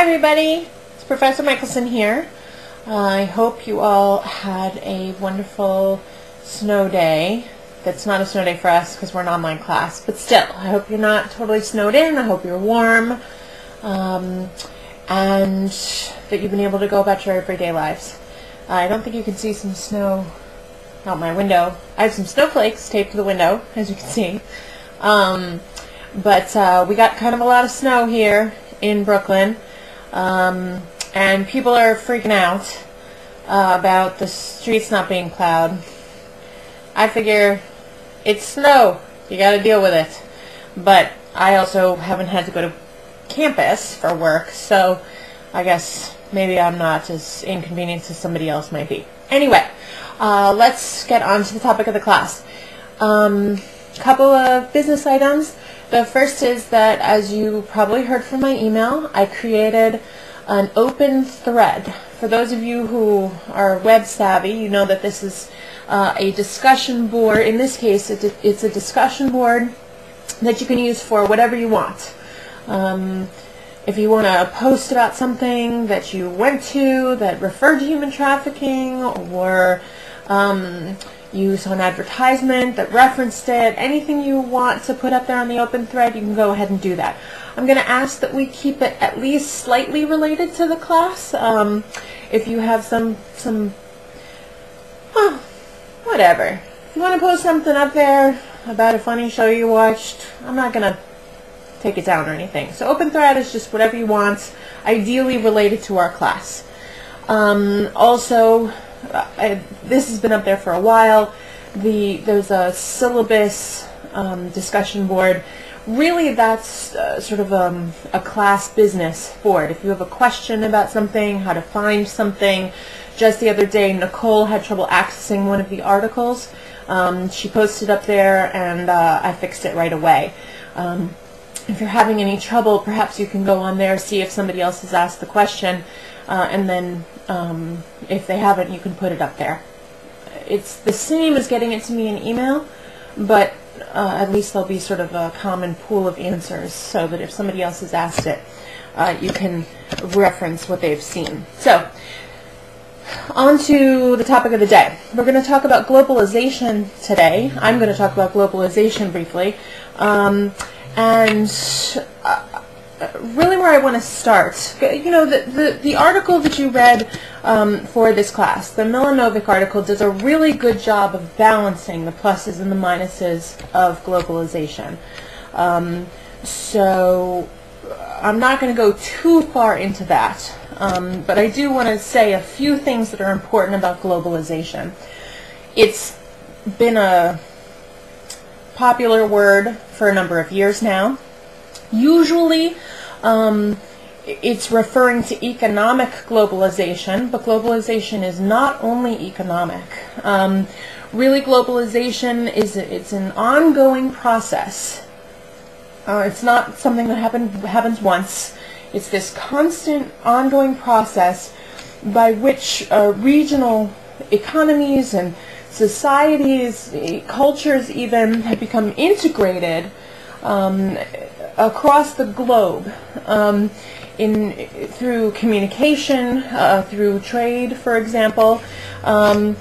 Hi everybody, it's Professor Michalsen here. I hope you all had a wonderful snow day. That's not a snow day for us because we're an online class, but still, I hope you're not totally snowed in. I hope you're warm and that you've been able to go about your everyday lives. I don't think you can see some snow out my window. I have some snowflakes taped to the window, as you can see. But we got kind of a lot of snow here in Brooklyn. And people are freaking out about the streets not being plowed. I figure it's snow. You got to deal with it. But I also haven't had to go to campus for work, so I guess maybe I'm not as inconvenienced as somebody else might be. Anyway, let's get on to the topic of the class. Couple of business items. The first is that, as you probably heard from my email, I created an open thread. For those of you who are web savvy, you know that this is a discussion board. In this case, it's a discussion board that you can use for whatever you want. If you want to post about something that you went to that referred to human trafficking, or you saw an advertisement that referenced it, anything you want to put up there on the open thread, you can go ahead and do that. I'm going to ask that we keep it at least slightly related to the class. If you have some whatever. If you want to post something up there about a funny show you watched, I'm not going to take it down or anything. So open thread is just whatever you want, ideally related to our class. Also, this has been up there for a while. There's a syllabus discussion board. Really, that's sort of a class business board. If you have a question about something, how to find something. Just the other day, Nicole had trouble accessing one of the articles. She posted up there, and I fixed it right away. If you're having any trouble, perhaps you can go on there, see if somebody else has asked the question, and then if they haven't, you can put it up there. It's the same as getting it to me in email, but at least there'll be sort of a common pool of answers, so that if somebody else has asked it, you can reference what they've seen. So, on to the topic of the day. We're going to talk about globalization today. I'm going to talk about globalization briefly. Really where I want to start, you know, the article that you read for this class, the Milanovic article, does a really good job of balancing the pluses and the minuses of globalization. So I'm not going to go too far into that, but I do want to say a few things that are important about globalization. It's been a popular word for a number of years now. Usually, it's referring to economic globalization, but globalization is not only economic. Really, globalization it's an ongoing process. It's not something that happens once. It's this constant, ongoing process by which regional economies and societies, cultures even, have become integrated across the globe through communication, through trade, for example, and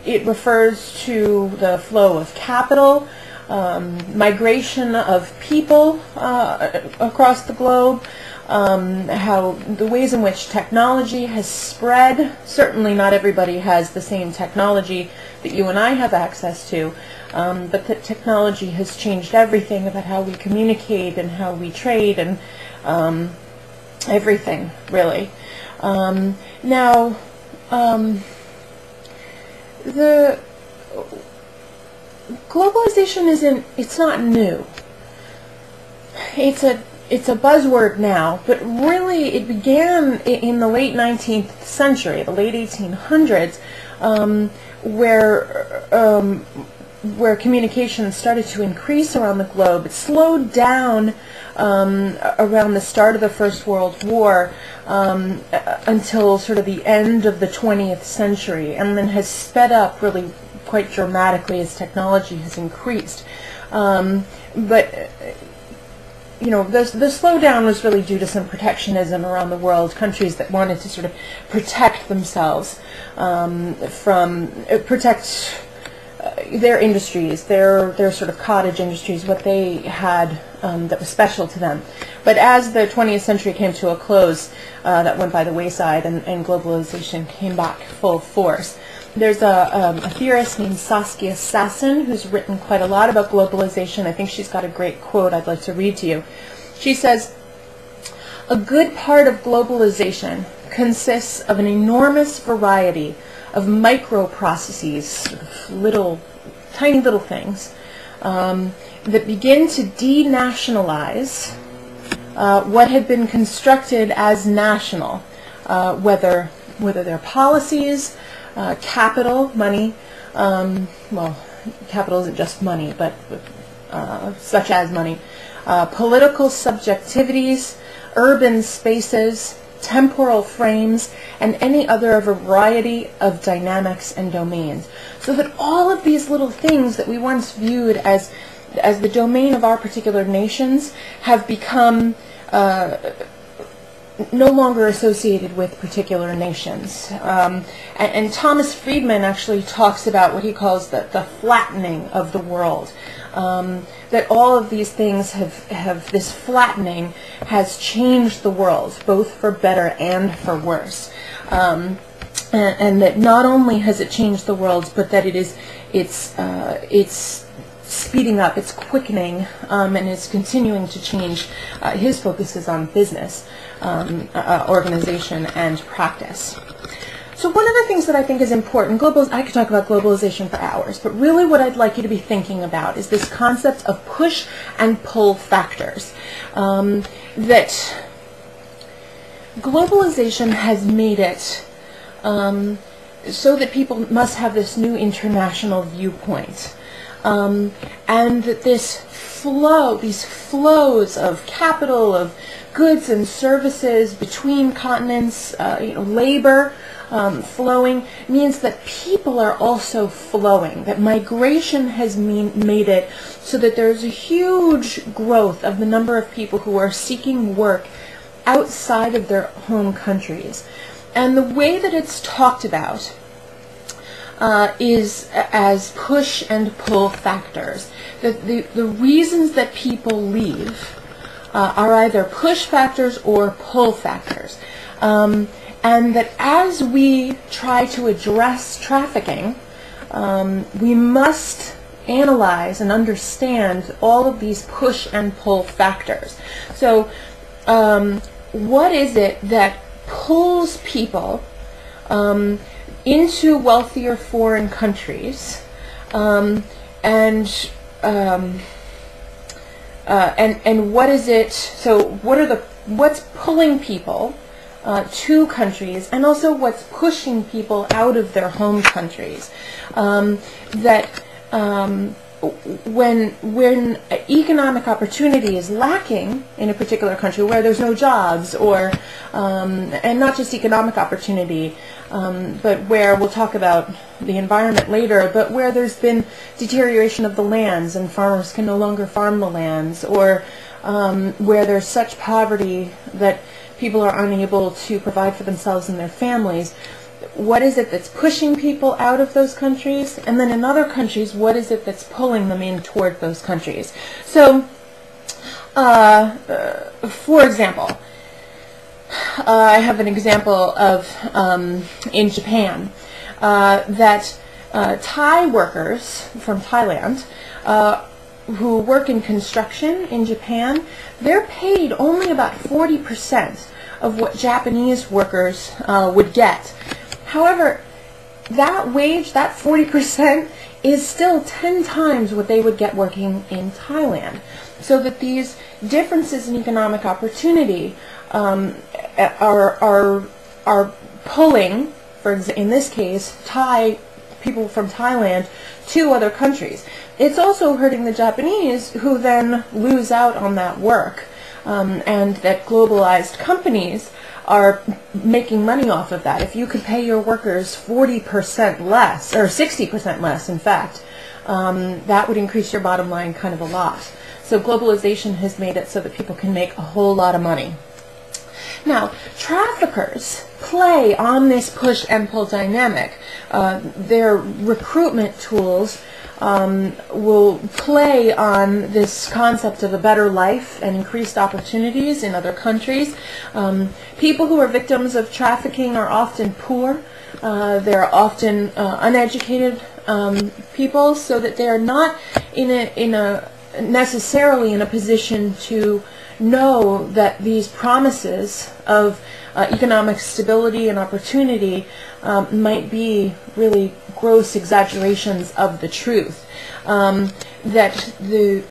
it refers to the flow of capital, migration of people across the globe, how the ways in which technology has spread. Certainly not everybody has the same technology that you and I have access to, but that technology has changed everything about how we communicate and how we trade and everything, really. Now, the globalization it's not new. It's a buzzword now, but really it began in the late 19th century, the late 1800s, where communication started to increase around the globe. It slowed down around the start of the First World War until sort of the end of the 20th century, and then has sped up really quite dramatically as technology has increased. But you know, the slowdown was really due to some protectionism around the world, countries that wanted to sort of protect themselves protect their industries, their sort of cottage industries, what they had that was special to them. But as the 20th century came to a close, that went by the wayside, and globalization came back full force. There's a theorist named Saskia Sassen who's written quite a lot about globalization. I think she's got a great quote I'd like to read to you. She says, "A good part of globalization consists of an enormous variety of microprocesses, tiny little things, that begin to denationalize what had been constructed as national, whether they're policies, capital, money, well, capital isn't just money, but such as money, political subjectivities, urban spaces, temporal frames, and any other variety of dynamics and domains." So that all of these little things that we once viewed as the domain of our particular nations have become no longer associated with particular nations. And Thomas Friedman actually talks about what he calls the flattening of the world. That all of these things this flattening has changed the world, both for better and for worse. And that not only has it changed the world, but that it's speeding up, it's quickening, and it's continuing to change. His focus is on business, organization, and practice. So one of the things that I think is important, I could talk about globalization for hours, but really what I'd like you to be thinking about is this concept of push and pull factors. That globalization has made it so that people must have this new international viewpoint. And that these flows of capital, of goods and services between continents, labor flowing, means that people are also flowing, that migration has made it so that there's a huge growth of the number of people who are seeking work outside of their home countries. And the way that it's talked about is as push and pull factors. The reasons that people leave are either push factors or pull factors. And that as we try to address trafficking, we must analyze and understand all of these push and pull factors. So what is it that pulls people into wealthier foreign countries, and what is it? So what's pulling people to countries, and also what's pushing people out of their home countries? When economic opportunity is lacking in a particular country, where there's no jobs, or and not just economic opportunity, but where we'll talk about the environment later, but where there's been deterioration of the lands and farmers can no longer farm the lands, or where there's such poverty that people are unable to provide for themselves and their families. What is it that's pushing people out of those countries? And then in other countries, what is it that's pulling them in toward those countries? So, for example, I have an example of in Japan that Thai workers from Thailand who work in construction in Japan, they're paid only about 40% of what Japanese workers would get. However, that wage, that 40%, is still 10 times what they would get working in Thailand. So that these differences in economic opportunity are pulling, in this case, people from Thailand to other countries. It's also hurting the Japanese, who then lose out on that work, and that globalized companies are making money off of that. If you could pay your workers 40% less, or 60% less, in fact, that would increase your bottom line kind of a lot. So globalization has made it so that people can make a whole lot of money. Now, traffickers play on this push and pull dynamic. Their recruitment tools will play on this concept of a better life and increased opportunities in other countries. People who are victims of trafficking are often poor. They're often uneducated people, so that they are not necessarily in a position to know that these promises of economic stability and opportunity might be really gross exaggerations of the truth. That the